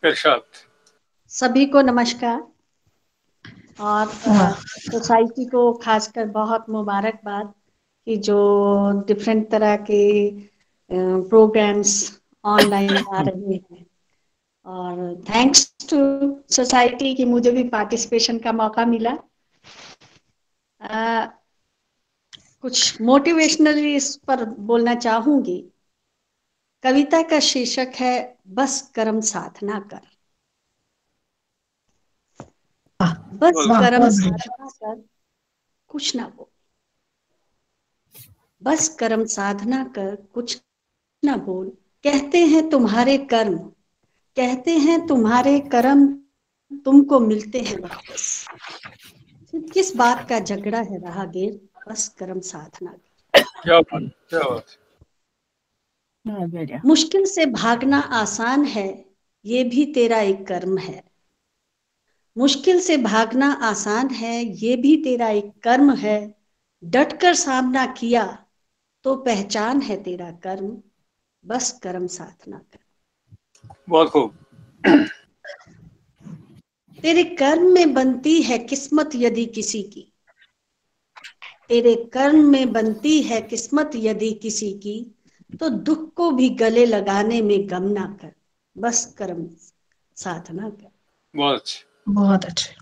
इरशाद। सभी को नमस्कार। और सोसाइटी को खासकर बहुत मुबारकबाद कि जो डिफरेंट तरह के प्रोग्राम्स ऑनलाइन आ रहे हैं, और थैंक्स टू सोसाइटी कि मुझे भी पार्टिसिपेशन का मौका मिला। कुछ मोटिवेशनली इस पर बोलना चाहूंगी। कविता का शीर्षक है बस कर्म साधना कर। बस कर्म साधना कर, कुछ ना बोल। बस कर्म साधना कर, कुछ ना बोल। कहते हैं तुम्हारे कर्म, कहते हैं तुम्हारे कर्म तुमको मिलते हैं वापस। फिर किस बात का झगड़ा है राहगीर, बस कर्म साधना कर। क्या बात, क्या बात। मुश्किल से भागना आसान है, ये भी तेरा एक कर्म है। मुश्किल से भागना आसान है, ये भी तेरा एक कर्म है। डटकर सामना किया तो पहचान है तेरा कर्म, बस कर्म साधना कर। बहुत खूब। तेरे कर्म में बनती है किस्मत यदि किसी की, तेरे कर्म में बनती है किस्मत यदि किसी की, तो दुख को भी गले लगाने में गम ना कर, बस कर्म साधना कर। बहुत अच्छे। बहुत अच्छे।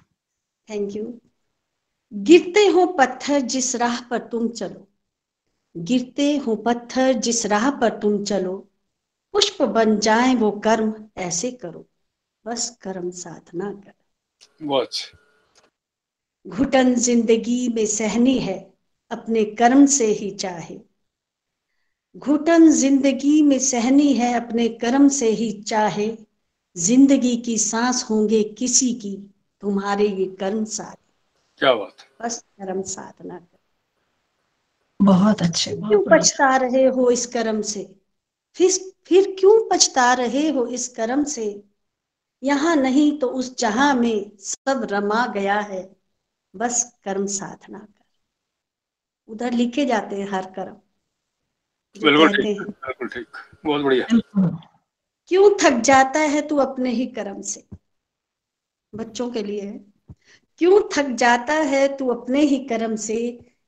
Thank you. गिरते हो पत्थर जिस राह पर तुम चलो, गिरते हो पत्थर जिस राह पर तुम चलो, पुष्प बन जाए वो कर्म ऐसे करो, बस कर्म साधना कर। बहुत अच्छे। घुटन जिंदगी में सहनी है, अपने कर्म से ही चाहे। घुटन जिंदगी में सहनी है, अपने कर्म से ही चाहे। जिंदगी की सांस होंगे किसी की, तुम्हारे ये कर्म सारे, क्या बात है। बस कर्म साधना कर। बहुत अच्छे, क्यों बहुत बढ़िया। पछता रहे हो इस कर्म से, फिर फिर क्यों पछता रहे हो इस कर्म से। यहाँ नहीं तो उस जहां में सब रमा गया है, बस कर्म साधना कर। उधर लिखे जाते हैं हर कर्म जो बिल्कुल कहते ठीक, हैं। बिल्कुल ठीक। बहुत बढ़िया। बिल्कुल। क्यों थक जाता है तू अपने ही कर्म से, बच्चों के लिए है। क्यों थक जाता है तू अपने ही कर्म से,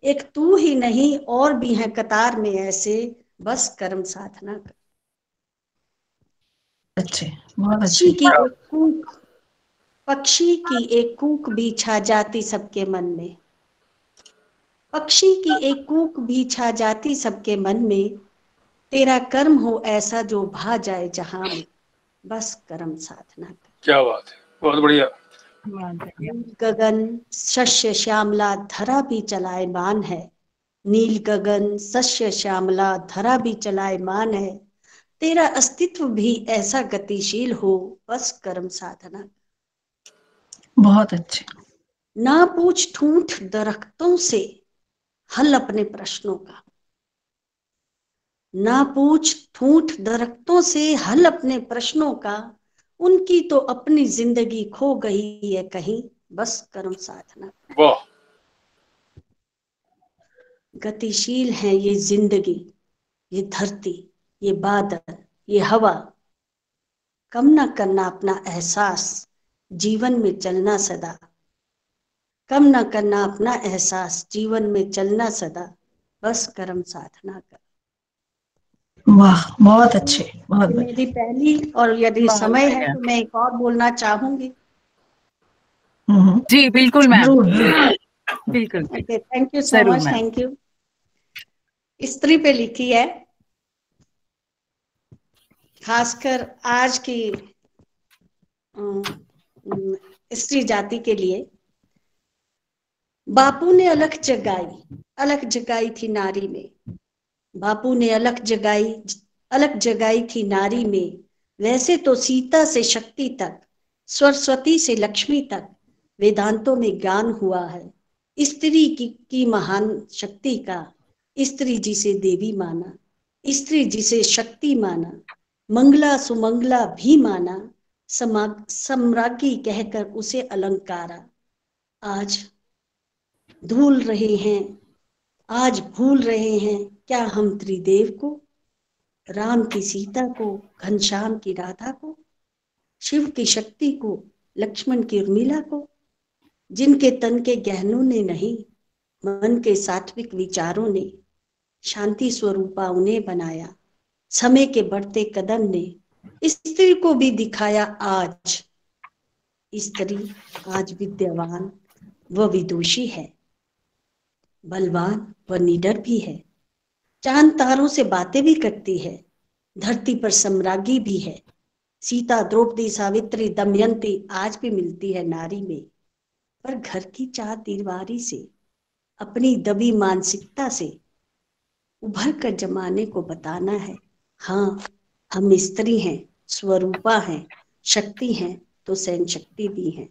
एक तू ही नहीं और भी हैं कतार में ऐसे, बस कर्म साधना कर। अच्छे, बहुत पक्षी अच्छे। की एक कूक, पक्षी की एक कूक भी छा जाती सबके मन में, पक्षी की एक कूक भी छा जाती सबके मन में। तेरा कर्म हो ऐसा जो भा जाए जहां में, बस कर्म साधना कर। क्या बात है, बहुत बढ़िया। नील गगन शस्य श्यामला धरा भी चलायमान है, नील गगन शस्य श्यामला धरा भी चलायमान है। तेरा अस्तित्व भी ऐसा गतिशील हो, बस कर्म साधना। बहुत अच्छे। ना पूछ ठूंठ दरख्तों से हल अपने प्रश्नों का, ना पूछ ठूंठ दरख्तों से हल अपने प्रश्नों का। उनकी तो अपनी जिंदगी खो गई है कहीं, बस कर्म साधना। वाह। गतिशील है ये जिंदगी, ये धरती, ये बादल, ये हवा। कम न करना अपना एहसास, जीवन में चलना सदा। कम न करना अपना एहसास, जीवन में चलना सदा, बस कर्म साधना कर। वाह, बहुत अच्छे, बहुत ये बढ़िया। मेरी पहली, और यदि बहुत समय है बढ़िया। तो मैं एक और बोलना चाहूंगी। जी बिल्कुल मैम, जरूर जरूर। बिल्कुल ओके, थैंक यू सो जरूर मच, मैम। Thank you. स्त्री पे लिखी है, खासकर आज की स्त्री जाति के लिए। बापू ने अलख जगाई थी नारी में। बापू ने अलख जगाई थी नारी में। वैसे तो सीता से शक्ति तक, सरस्वती से लक्ष्मी तक वेदांतों में ज्ञान हुआ है। स्त्री की महान शक्ति का, स्त्री जिसे देवी माना, स्त्री जिसे शक्ति माना, मंगला सुमंगला भी माना, सम्राज्ञी कहकर उसे अलंकारा। आज धूल रहे हैं, आज भूल रहे हैं क्या हम त्रिदेव को, राम की सीता को, घनश्याम की राधा को। शिव की शक्ति को, लक्ष्मण की उर्मिला को, जिनके तन के गहनों ने नहीं, मन के सात्विक विचारों ने शांति स्वरूपा उन्हें बनाया। समय के बढ़ते कदम ने स्त्री को भी दिखाया आज। स्त्री आज विद्यावान व विदुषी है, बलवान व निडर भी है, चांद तारों से बातें भी करती है, धरती पर सम्राज्ञी भी है। सीता, द्रौपदी, सावित्री, दमयंती आज भी मिलती है नारी में, पर घर की चार दीवारी से, अपनी दबी मानसिकता से उभर कर जमाने को बताना है, हाँ हम स्त्री हैं, स्वरूपा हैं, शक्ति हैं तो सहन शक्ति भी हैं।